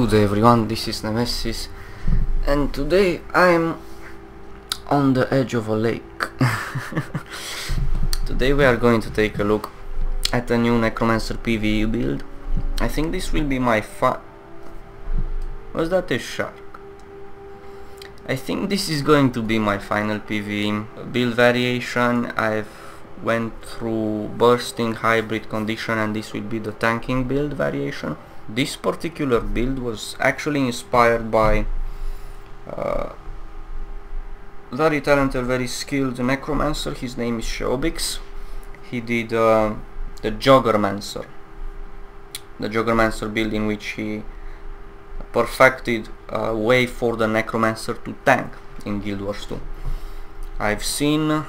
Good day everyone, this is Nemesis, and today I'm on the edge of a lake. Today we are going to take a look at a new Necromancer PvE build. I think this will be my Was that a shark? I think this is going to be my final PvE build variation. I've went through bursting, hybrid, condition, and this will be the tanking build variation. This particular build was actually inspired by very talented, very skilled Necromancer. His name is Sheobix. He did the juggermancer build, in which he perfected a way for the Necromancer to tank in Guild Wars 2. I've seen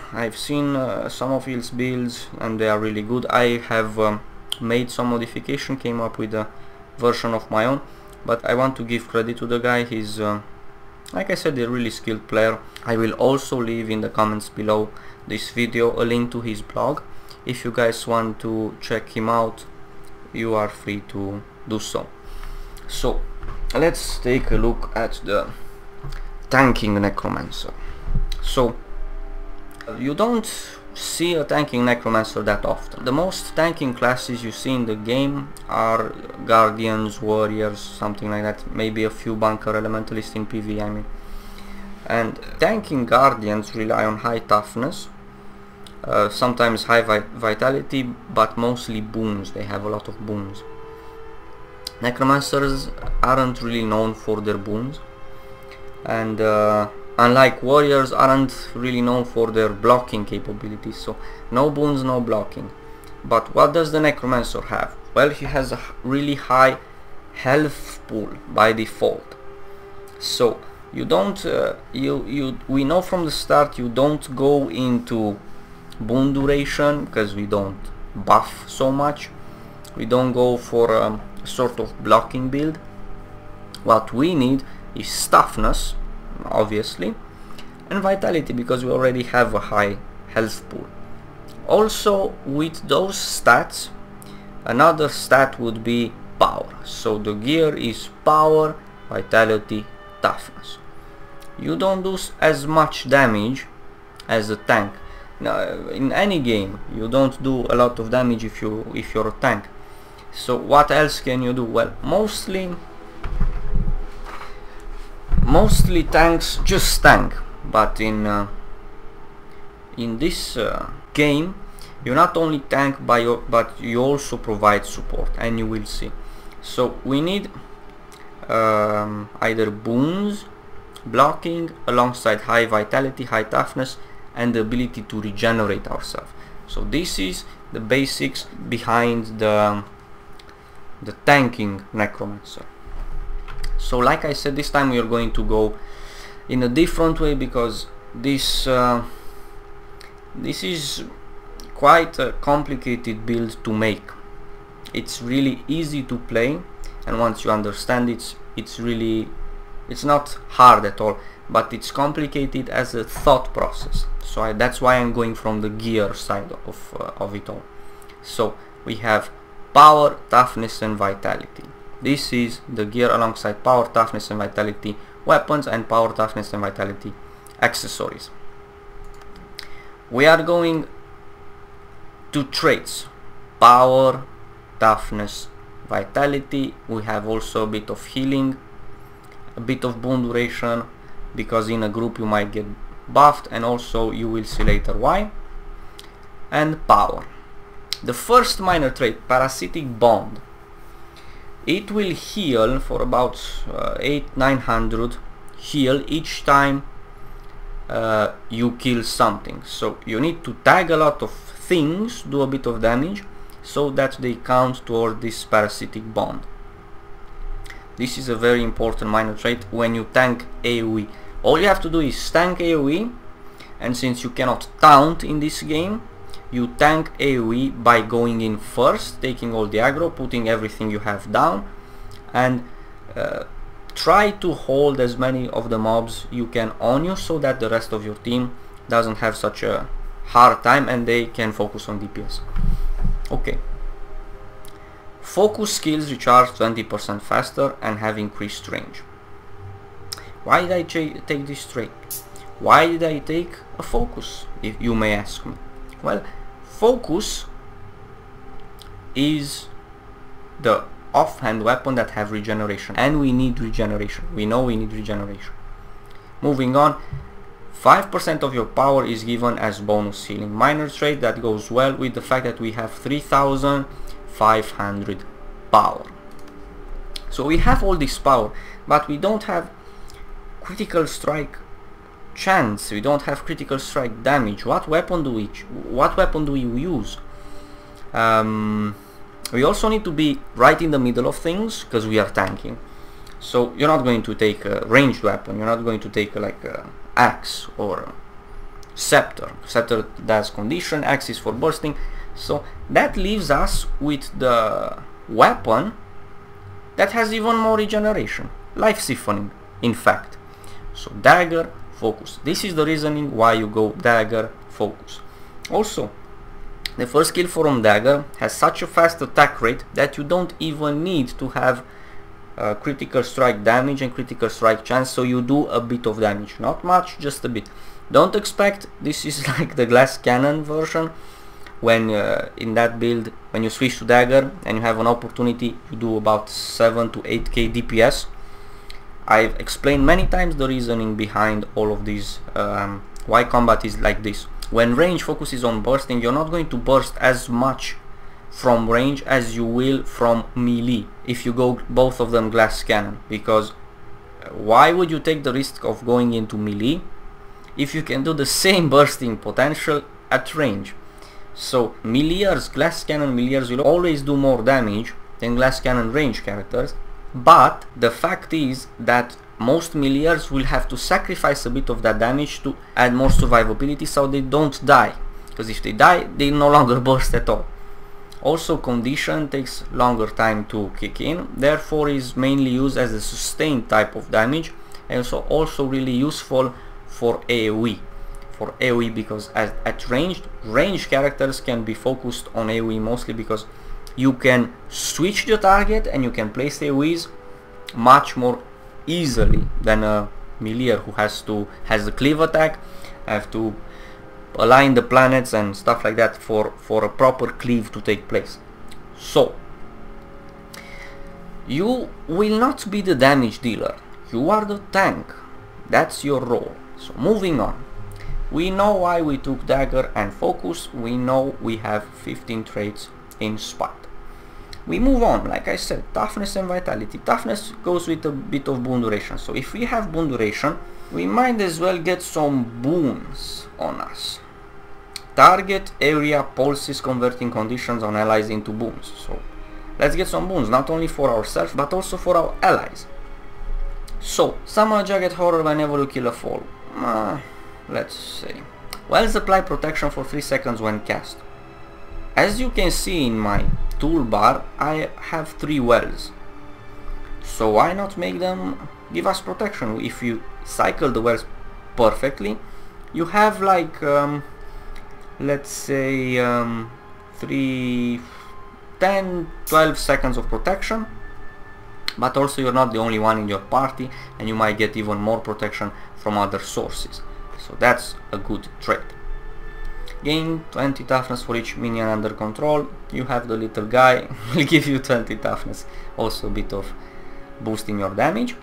some of his builds and they are really good. I have made some modification, came up with a version of my own, but I want to give credit to the guy. He's like I said, a really skilled player. I will also leave in the comments below this video a link to his blog. If you guys want to check him out, you are free to do so. So let's take a look at the tanking Necromancer. So you don't see a tanking Necromancer that often. The most tanking classes you see in the game are Guardians, Warriors, something like that, maybe a few Bunker Elementalists in PvE, I mean. And tanking Guardians rely on high toughness, sometimes high vitality, but mostly boons. They have a lot of boons. Necromancers aren't really known for their boons, and unlike warriors, aren't really known for their blocking capabilities. So no boons, no blocking. But what does the Necromancer have? Well, he has a really high health pool by default. So you don't we know from the start you don't go into boon duration, because we don't buff so much. We don't go for a sort of blocking build. What we need is toughness, obviously, and vitality, because we already have a high health pool. Also, with those stats, another stat would be power. So the gear is power, vitality, toughness. You don't do as much damage as a tank. Now, in any game you don't do a lot of damage if you're a tank. So what else can you do? Well, mostly tanks just tank, but in this game you not only tank but you also provide support, and you will see. So we need either boons, blocking, alongside high vitality, high toughness, and the ability to regenerate ourselves. So this is the basics behind the tanking Necromancer. So like I said, this time we are going to go in a different way, because this is quite a complicated build to make. It's really easy to play, and once you understand it, it's not hard at all, but it's complicated as a thought process. So that's why I'm going from the gear side of it all. So we have power, toughness, and vitality. This is the gear alongside power, toughness, and vitality weapons, and power, toughness, and vitality accessories. We are going to traits: power, toughness, vitality. We have also a bit of healing, a bit of boon duration, because in a group you might get buffed, and also you will see later why. And power. The first minor trait, parasitic bond. It will heal for about 800-900 heal each time you kill something. So you need to tag a lot of things, do a bit of damage, so that they count toward this parasitic bond. This is a very important minor trait when you tank AoE. All you have to do is tank AoE, and since you cannot taunt in this game, you tank AoE by going in first, taking all the aggro, putting everything you have down, and try to hold as many of the mobs you can on you, so that the rest of your team doesn't have such a hard time and they can focus on DPS. Okay. Focus skills recharge 20% faster and have increased range. Why did I take this trait? Why did I take a focus, if you may ask me? Well, focus is the offhand weapon that have regeneration, and we need regeneration. We know we need regeneration. Moving on, 5% of your power is given as bonus healing. Minor trait that goes well with the fact that we have 3500 power. So we have all this power, but we don't have critical strike chance, we don't have critical strike damage. What weapon do we use? We also need to be right in the middle of things because we are tanking. So you're not going to take a ranged weapon, you're not going to take like a axe or a scepter. Scepter does condition, axe is for bursting. So that leaves us with the weapon that has even more regeneration, life siphoning in fact. So dagger, focus. This is the reasoning why you go dagger, focus. Also, the first skill from dagger has such a fast attack rate that you don't even need to have critical strike damage and critical strike chance, so you do a bit of damage, not much, just a bit. Don't expect this is like the glass cannon version, when in that build, when you switch to dagger and you have an opportunity to do about 7 to 8k DPS. I've explained many times the reasoning behind all of these, why combat is like this. When range focuses on bursting, you're not going to burst as much from range as you will from melee if you go both of them glass cannon, because why would you take the risk of going into melee if you can do the same bursting potential at range? So meleeers, glass cannon meleeers will always do more damage than glass cannon range characters, but the fact is that most meleeers will have to sacrifice a bit of that damage to add more survivability so they don't die, because if they die they no longer burst at all. Also, condition takes longer time to kick in, therefore is mainly used as a sustained type of damage, and so also really useful for AoE. For AoE because at ranged characters can be focused on AoE mostly because you can switch the target and you can place AoEs much more easily than a meleeer who has the cleave attack, have to align the planets and stuff like that for a proper cleave to take place. So you will not be the damage dealer, you are the tank, that's your role. So moving on, we know why we took dagger and focus, we know we have 15 traits in spot. We move on, like I said, toughness and vitality. Toughness goes with a bit of boon duration, so if we have boon duration we might as well get some boons on us. Target area pulses converting conditions on allies into boons, so let's get some boons, not only for ourselves but also for our allies. So, summon a jagged horror whenever you kill a foe. Let's see. Wells apply protection for 3 seconds when cast. As you can see in my toolbar, I have 3 wells. So why not make them give us protection? If you cycle the wells perfectly, you have like, let's say, 10-12 seconds of protection. But also you're not the only one in your party and you might get even more protection from other sources. So that's a good trait. Gain 20 toughness for each minion under control. You have the little guy, will give you 20 toughness. Also a bit of boosting your damage.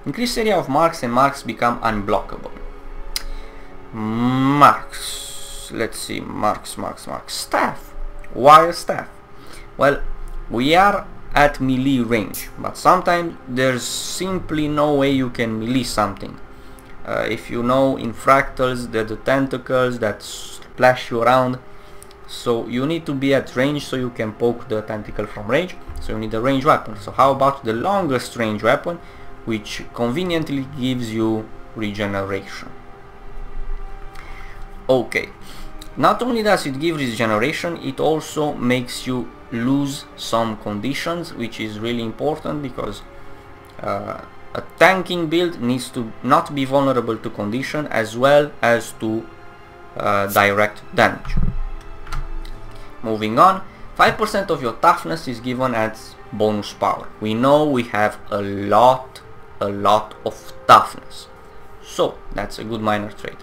Increase area of marks and marks become unblockable. Marks. Let's see, marks. Staff. Why a staff? Well, we are at melee range, but sometimes there's simply no way you can melee something. If you know in fractals, they're the tentacles that splash you around, so you need to be at range so you can poke the tentacle from range, so you need a range weapon. So how about the longest range weapon, which conveniently gives you regeneration. Okay, not only does it give regeneration, it also makes you lose some conditions, which is really important because a tanking build needs to not be vulnerable to condition as well as to direct damage. Moving on, 5% of your toughness is given as bonus power. We know we have a lot of toughness, so that's a good minor trait.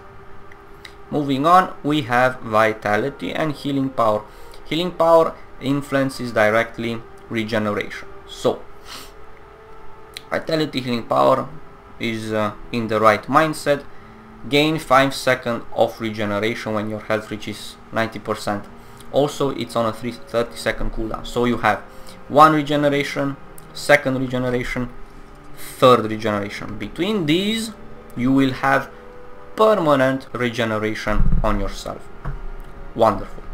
Moving on, we have vitality and healing power. Healing power influences directly regeneration. So vitality, healing power is in the right mindset. Gain 5 seconds of regeneration when your health reaches 90%. Also, it's on a 30-second cooldown. So you have 1 regeneration, 2nd regeneration, 3rd regeneration. Between these, you will have permanent regeneration on yourself. Wonderful.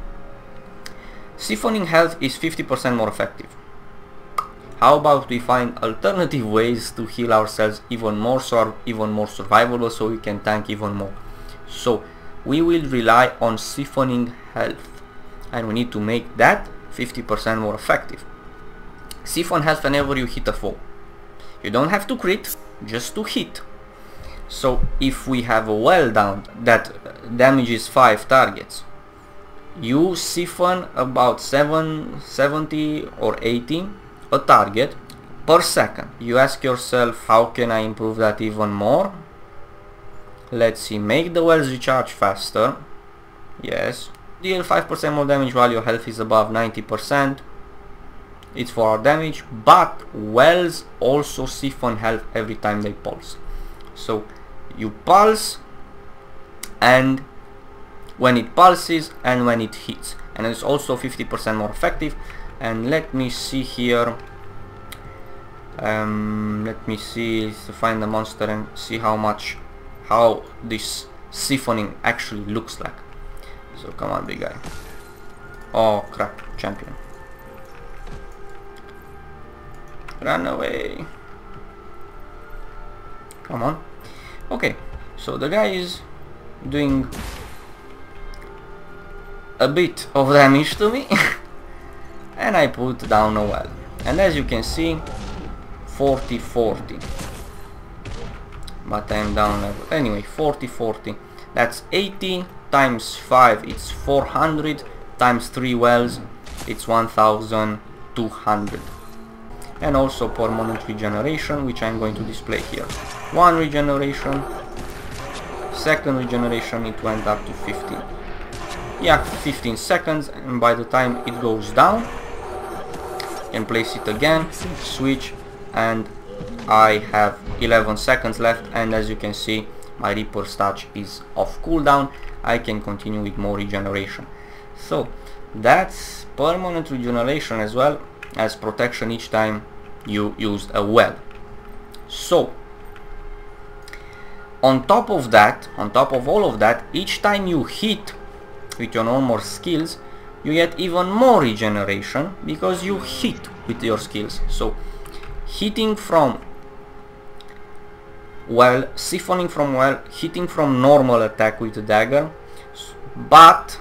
Siphoning health is 50% more effective. How about we find alternative ways to heal ourselves even more, so even more survivable, so we can tank even more? So we will rely on siphoning health, and we need to make that 50% more effective. Siphon health whenever you hit a foe. You don't have to crit, just to hit. So if we have a well down that damages 5 targets, you siphon about 70 or 80 a target per second. You ask yourself, how can I improve that even more? Let's see, make the wells recharge faster. Yes. Deal 5% more damage while your health is above 90%. It's 4 hour damage, but wells also siphon health every time they pulse. So you pulse, and when it pulses and when it hits, and it's also 50% more effective. And let me see here, let me see to find the monster and see how this siphoning actually looks like. So come on, big guy. Oh crap, champion. Run away. Come on. Okay, so the guy is doing a bit of damage to me. And I put down a well, and as you can see, 40-40, but I'm down level. Anyway, 40-40, that's 80 times 5, it's 400, times 3 wells, it's 1200. And also permanent regeneration, which I'm going to display here. 1 regeneration, 2nd regeneration, it went up to 15. Yeah, 15 seconds, and by the time it goes down, can place it again, switch, and I have 11 seconds left, and as you can see, my Reaper's Touch is off cooldown. I can continue with more regeneration. So that's permanent regeneration as well as protection each time you use a well. So on top of that, on top of all of that, each time you hit with your normal skills, you get even more regeneration because you hit with your skills. So hitting from well, siphoning from well, hitting from normal attack with a dagger, but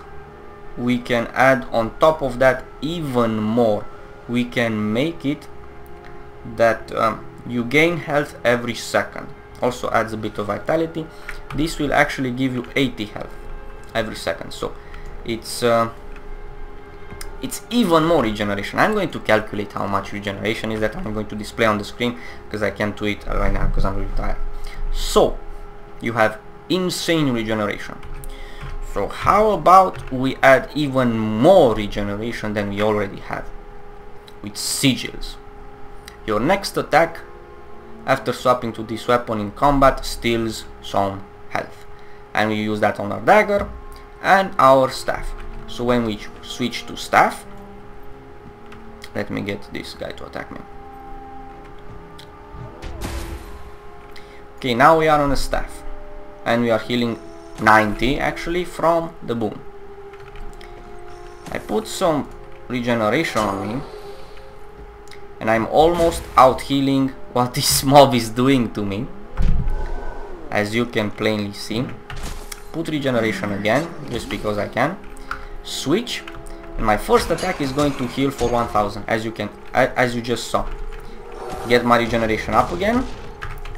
we can add on top of that even more. We can make it that you gain health every second. Also adds a bit of vitality. This will actually give you 80 health every second. So it's even more regeneration. I'm going to calculate how much regeneration is that. I'm going to display on the screen because I can't do it right now because I'm really tired. So you have insane regeneration. So how about we add even more regeneration than we already have with sigils? Your next attack after swapping to this weapon in combat steals some health, and we use that on our dagger and our staff. So when we switch to staff, let me get this guy to attack me. Okay, now we are on a staff and we are healing 90 actually from the boom. I put some regeneration on me and I'm almost out healing what this mob is doing to me, as you can plainly see. Put regeneration again just because I can. Switch, and my first attack is going to heal for 1000, as you just saw. Get my regeneration up again,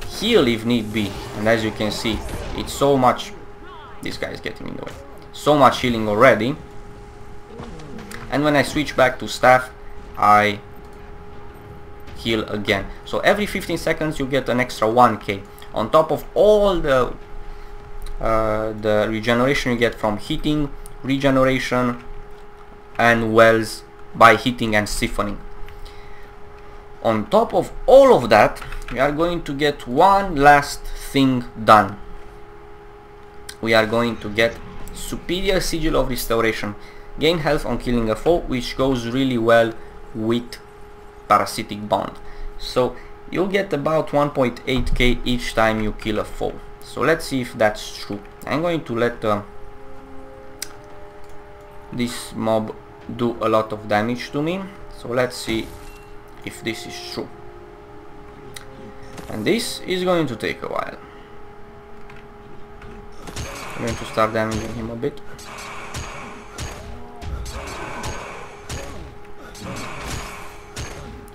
heal if need be, and as you can see, it's so much. This guy is getting in the way. So much healing already. and when I switch back to staff I heal again. So every 15 seconds you get an extra 1k on top of all the regeneration you get from hitting, regeneration and wells by hitting and siphoning. On top of all of that, we are going to get one last thing done. We are going to get superior sigil of restoration. Gain health on killing a foe, which goes really well with parasitic bond. So you'll get about 1.8k each time you kill a foe. So let's see if that's true. I'm going to let this mob do a lot of damage to me. So let's see if this is true. And this is going to take a while. I'm going to start damaging him a bit.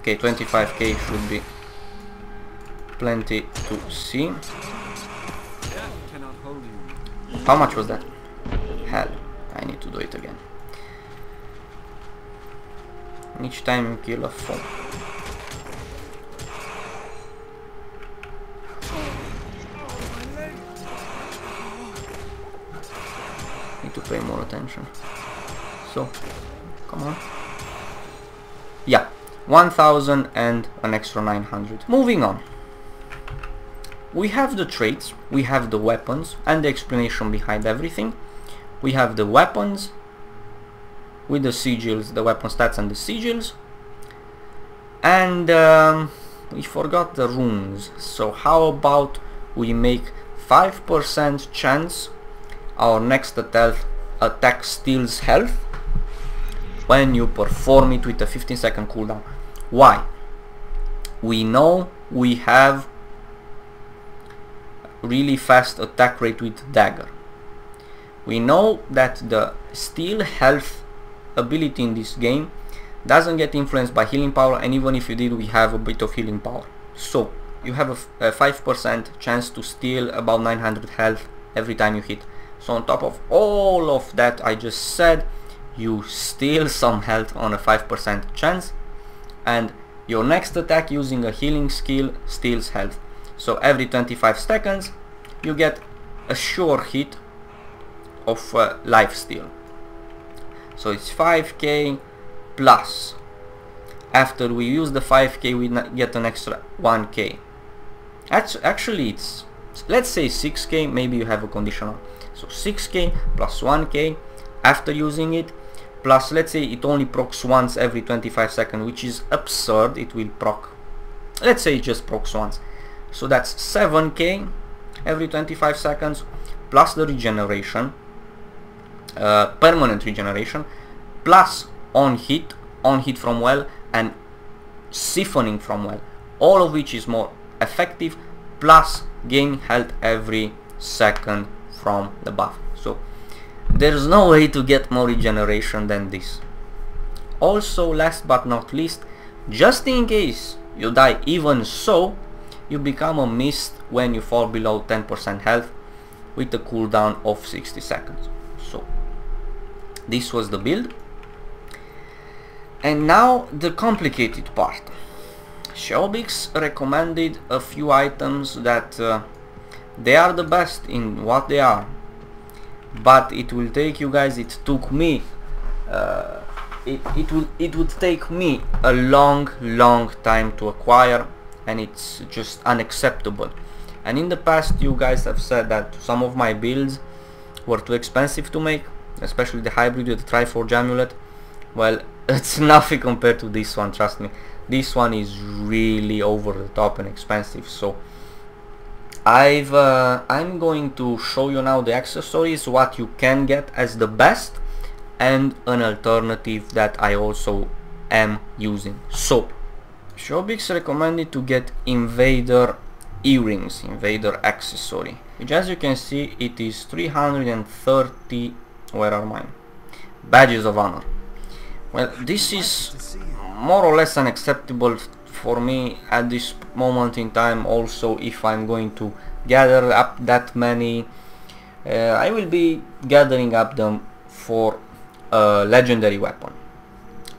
Okay, 25k should be plenty to see. How much was that? Hell, I need to do it again. Each time you kill a foe. Need to pay more attention. So, come on. Yeah, 1000 and an extra 900. Moving on. We have the traits, we have the weapons and the explanation behind everything. We have the weapons with the sigils, the weapon stats and the sigils. And we forgot the runes. So how about we make 5% chance our next attack steals health when you perform it with a 15-second cooldown. Why? We know we have really fast attack rate with dagger. We know that the steal health ability in this game doesn't get influenced by healing power, and even if you did, we have a bit of healing power. So you have a 5% chance to steal about 900 health every time you hit. So on top of all of that I just said, you steal some health on a 5% chance, and your next attack using a healing skill steals health. So every 25 seconds you get a sure hit of life steal. So it's 5k plus. After we use the 5k we get an extra 1k. Actually it's, let's say 6k, maybe you have a conditional. So 6k plus 1k after using it, plus let's say it only procs once every 25 seconds, which is absurd. It will proc, let's say it just procs once. So that's 7k every 25 seconds plus the regeneration, permanent regeneration, plus on hit from well and siphoning from well, all of which is more effective, plus gain health every second from the buff. So there's no way to get more regeneration than this. Also, last but not least, just in case you die even so, you become a mist when you fall below 10% health with a cooldown of 60 seconds. So this was the build. And now the complicated part. Sheobix recommended a few items that they are the best in what they are, but it will take you guys, it took me it would take me a long time to acquire, and it's just unacceptable. And in the past you guys have said that some of my builds were too expensive to make, especially the hybrid with the Triforge amulet. Well, it's nothing compared to this one, trust me. This one is really over the top and expensive. So I'm going to show you now the accessories, what you can get as the best, and an alternative that I also am using. So Sheobix recommended to get Invader earrings, Invader accessory, which as you can see it is 330, where are mine? Badges of honor. Well, this is more or less unacceptable for me at this moment in time. Also, if I'm going to gather up that many, I will be gathering up them for a legendary weapon.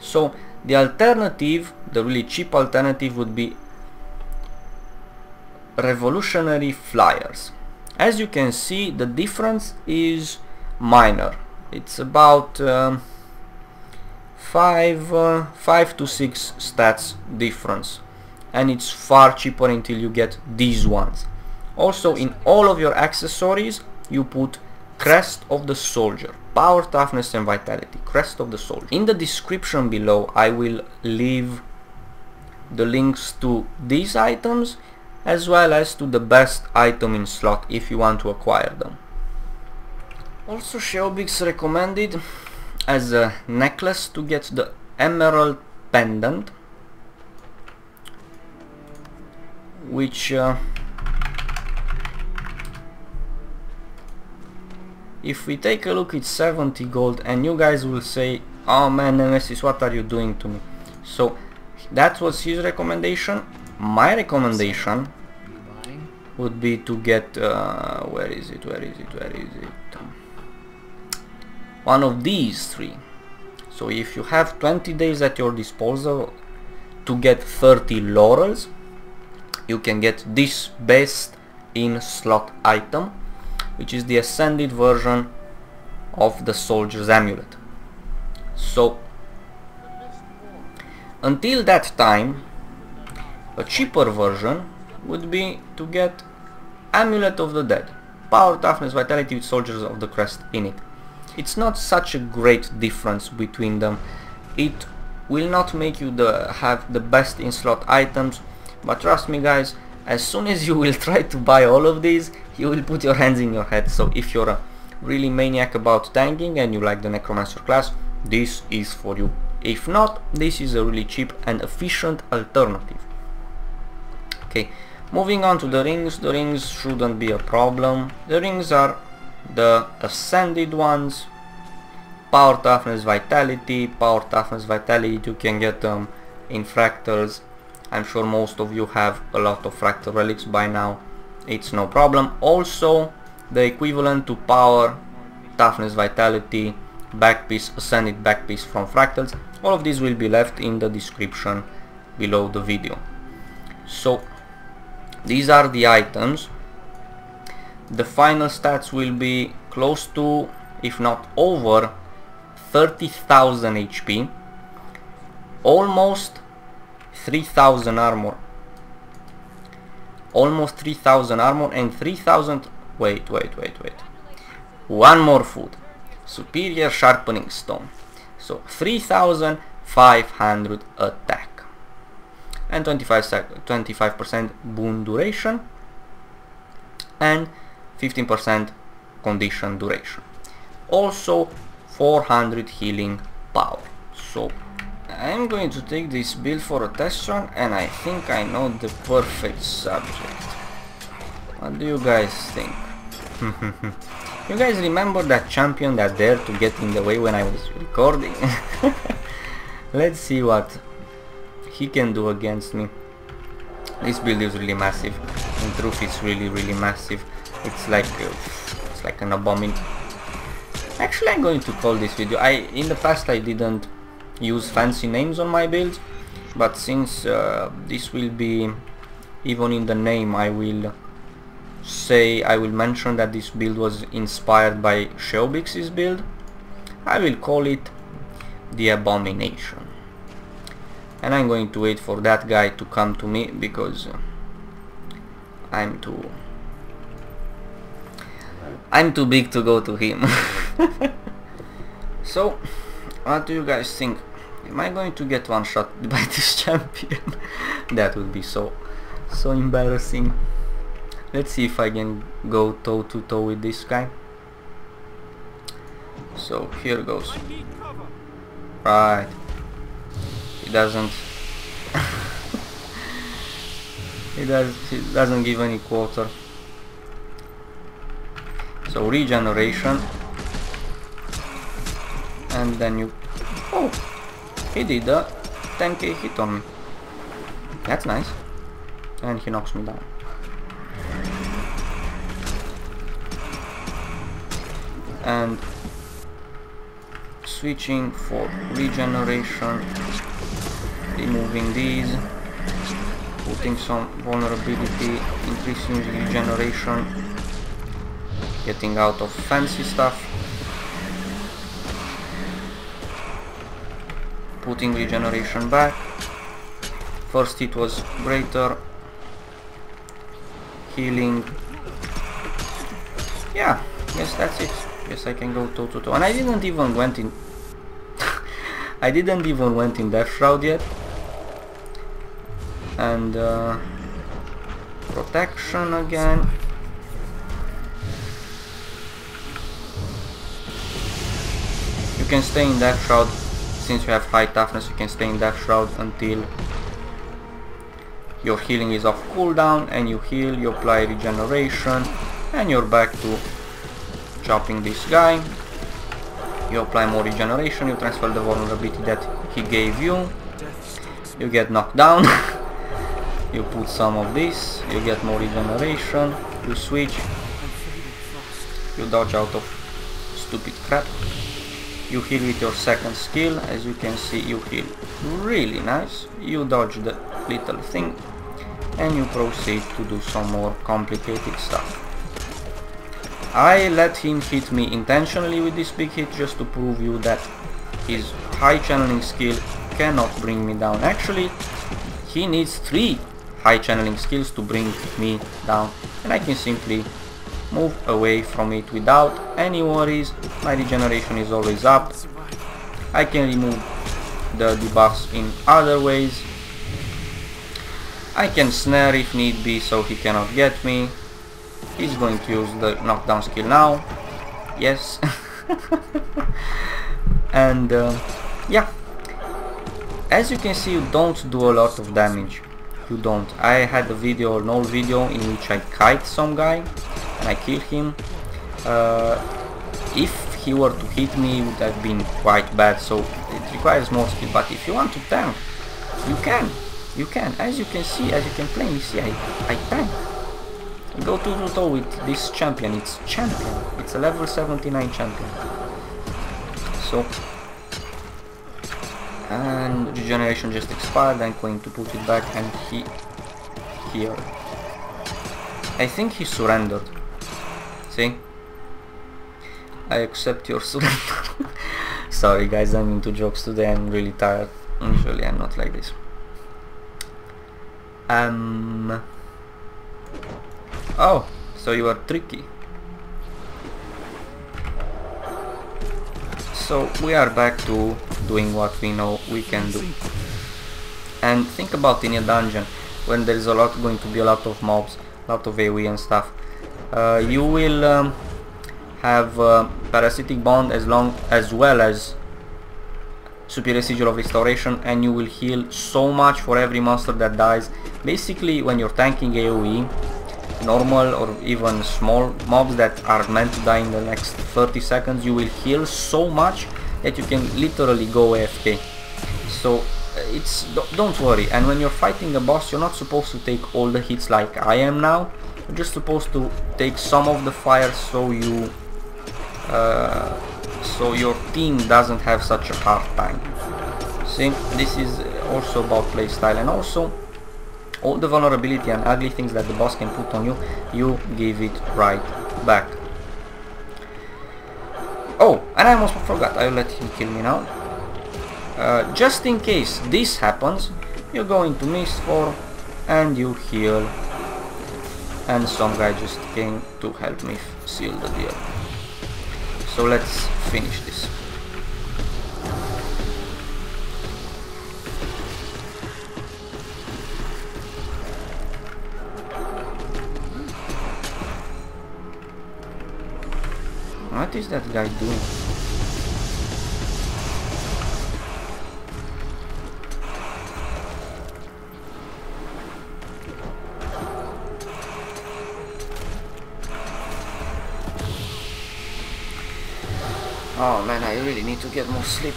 So the alternative, the really cheap alternative, would be revolutionary flyers. As you can see, the difference is minor. It's about 5 to 6 stats difference, and it's far cheaper until you get these ones. Also, in all of your accessories you put Crest of the Soldier, Power, Toughness and Vitality, Crest of the Soldier. In the description below I will leave the links to these items as well as to the best item in slot if you want to acquire them. Also, Sheobix recommended as a necklace to get the Emerald Pendant, which if we take a look, it's 70 gold, and you guys will say, oh man, Nemesis, what are you doing to me? So that was his recommendation. My recommendation would be to get where is it, one of these three. So if you have 20 days at your disposal to get 30 laurels, you can get this best in slot item, which is the ascended version of the Soldier's Amulet. So until that time, a cheaper version would be to get Amulet of the Dead, Power, Toughness, Vitality with Soldiers of the Crest in it. It's not such a great difference between them. It will not make you have the best in slot items, but trust me guys, as soon as you will try to buy all of these, you will put your hands in your head. So if you're a really maniac about tanking and you like the Necromancer class, this is for you. If not, this is a really cheap and efficient alternative. Okay, moving on to the rings. The rings shouldn't be a problem. The rings are the ascended ones. Power, Toughness, Vitality. Power, Toughness, Vitality, you can get them in fractals. I'm sure most of you have a lot of fractal relics by now. It's no problem. Also, the equivalent to Power, Toughness, Vitality, backpiece, ascended backpiece from fractals. All of these will be left in the description below the video. So these are the items. The final stats will be close to, if not over, 30,000 HP, almost 3,000 armor, and 3,000, wait, one more food, superior sharpening stone, so 3,500 attack and 25% boon duration and 15% condition duration, also 400 healing power. So I'm going to take this build for a test run, and I think I know the perfect subject. What do you guys think? You guys remember that champion that dared to get in the way when I was recording? Let's see what he can do against me. This build is really massive. In truth, it's really massive. It's like an abomination. Actually, I'm going to call this video. In the past I didn't use fancy names on my builds, but since this will be, even in the name, I will mention that this build was inspired by Sheobix's build. I will call it the Abomination, and I'm going to wait for that guy to come to me because I'm too big to go to him. So what do you guys think? Am I going to get one shot by this champion? That would be so embarrassing. Let's see if I can go toe to toe with this guy. So here goes. Right. He doesn't he doesn't give any quarter. So regeneration, and then you, oh, he did a 10k hit on me. That's nice. And he knocks me down. And switching for regeneration, removing these, putting some vulnerability, increasing regeneration, getting out of fancy stuff, putting regeneration back. First hit was greater, healing. Yeah, yes, that's it. Yes, I can go toe to toe, and I didn't even went in I didn't even went in Death Shroud yet. And protection again. You can stay in Death Shroud since you have high toughness. You can stay in Death Shroud until your healing is off cooldown, and you heal, you apply regeneration, and you're back to chopping this guy. You apply more regeneration, you transfer the vulnerability that he gave you, you get knocked down. You put some of this, you get more regeneration, you switch, you dodge out of stupid crap, you heal with your second skill. As you can see, you heal really nice, you dodge the little thing, and you proceed to do some more complicated stuff. I let him hit me intentionally with this big hit just to prove you that his high channeling skill cannot bring me down. Actually, he needs 3 high channeling skills to bring me down, and I can simply move away from it without any worries. My regeneration is always up. I can remove the debuffs in other ways. I can snare if need be so he cannot get me. He's going to use the knockdown skill now. Yes. And yeah, as you can see, you don't do a lot of damage. You don't. I had a video, an old video, in which I kite some guy and I killed him. If he were to hit me, it would have been quite bad, so it requires more skill. But if you want to tank, you can. You can. As you can see, as you can plainly see, I tank. I go toe to toe with this champion. It's champion. It's a level 79 champion. So, and regeneration just expired. I'm going to put it back, and he here. I think he surrendered. See? I accept your surrender. Sorry guys, I'm into jokes today. I'm really tired. Usually I'm not like this. Oh, so you are tricky. So we are back to doing what we know we can do. And think about in a dungeon when there is going to be a lot of mobs, a lot of AoE and stuff. You will have parasitic bond as well as superior sigil of restoration, and you will heal so much for every monster that dies. Basically, when you're tanking AoE, normal or even small mobs that are meant to die in the next 30 seconds, you will heal so much that you can literally go AFK. So don't worry. And when you're fighting a boss, you're not supposed to take all the hits like I am now. You're just supposed to take some of the fire so you so your team doesn't have such a hard time. See, this is also about playstyle, and also all the vulnerability and ugly things that the boss can put on you, you give it right back. Oh, and I almost forgot, I'll let him kill me now. Just in case this happens, you go into Mist Form and you heal. And some guy just came to help me seal the deal. So let's finish this. What is that guy doing? Oh man, I really need to get more sleep.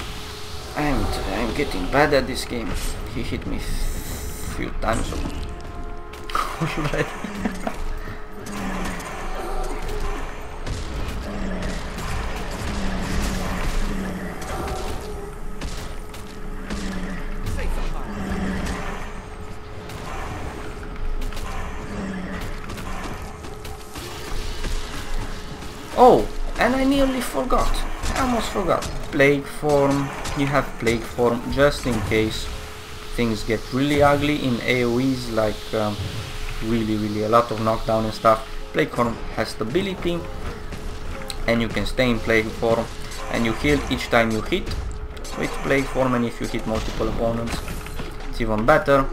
I'm getting bad at this game. He hit me a few times already. Oh, and I nearly forgot. I almost forgot. Plague form. You have plague form just in case things get really ugly in AoEs, like really a lot of knockdown and stuff. Plague form has stability, and you can stay in plague form, and you heal each time you hit with plague form, and if you hit multiple opponents it's even better.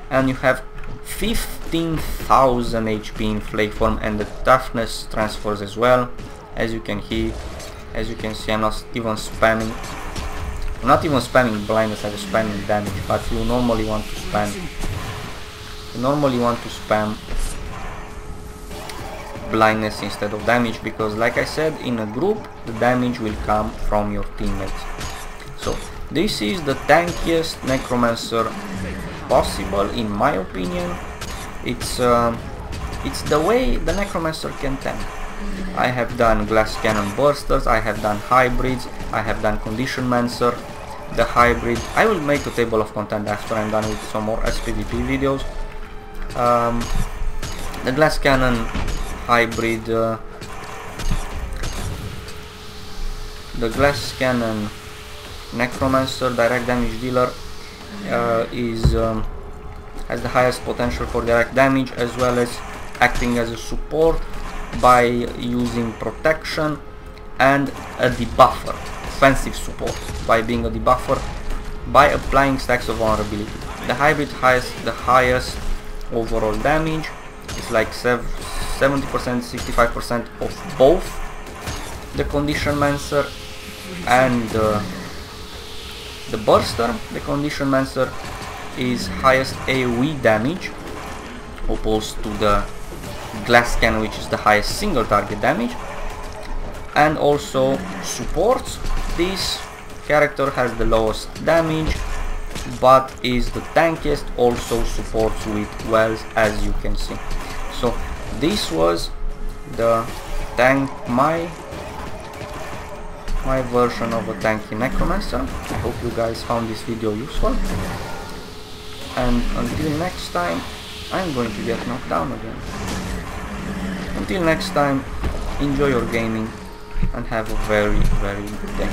And you have 15,000 HP in plague form, and the toughness transfers as well. As you can see, I'm not even spamming blindness, I'm spamming damage, but you normally want to spam blindness instead of damage, because like I said, in a group the damage will come from your teammates. So this is the tankiest Necromancer possible in my opinion. It's the way the Necromancer can tank. I have done glass cannon bursters, I have done hybrids, I have done conditionmancer. The hybrid, I will make a table of content after I'm done with some more SPVP videos. The glass cannon hybrid, the glass cannon Necromancer direct damage dealer has the highest potential for direct damage, as well as acting as a support by using protection and a debuffer, offensive support by being a debuffer by applying stacks of vulnerability. The hybrid has the highest overall damage. It's like 70%, 65% of both the conditionmancer and the burster. The conditionmancer is highest AoE damage opposed to the glass cannon, which is the highest single target damage, and also supports. This character has the lowest damage but is the tankiest, also supports with wells, as you can see. So this was the my version of a tanky Necromancer. I hope you guys found this video useful, and until next time, I'm going to get knocked down again. Until next time, enjoy your gaming and have a very good day.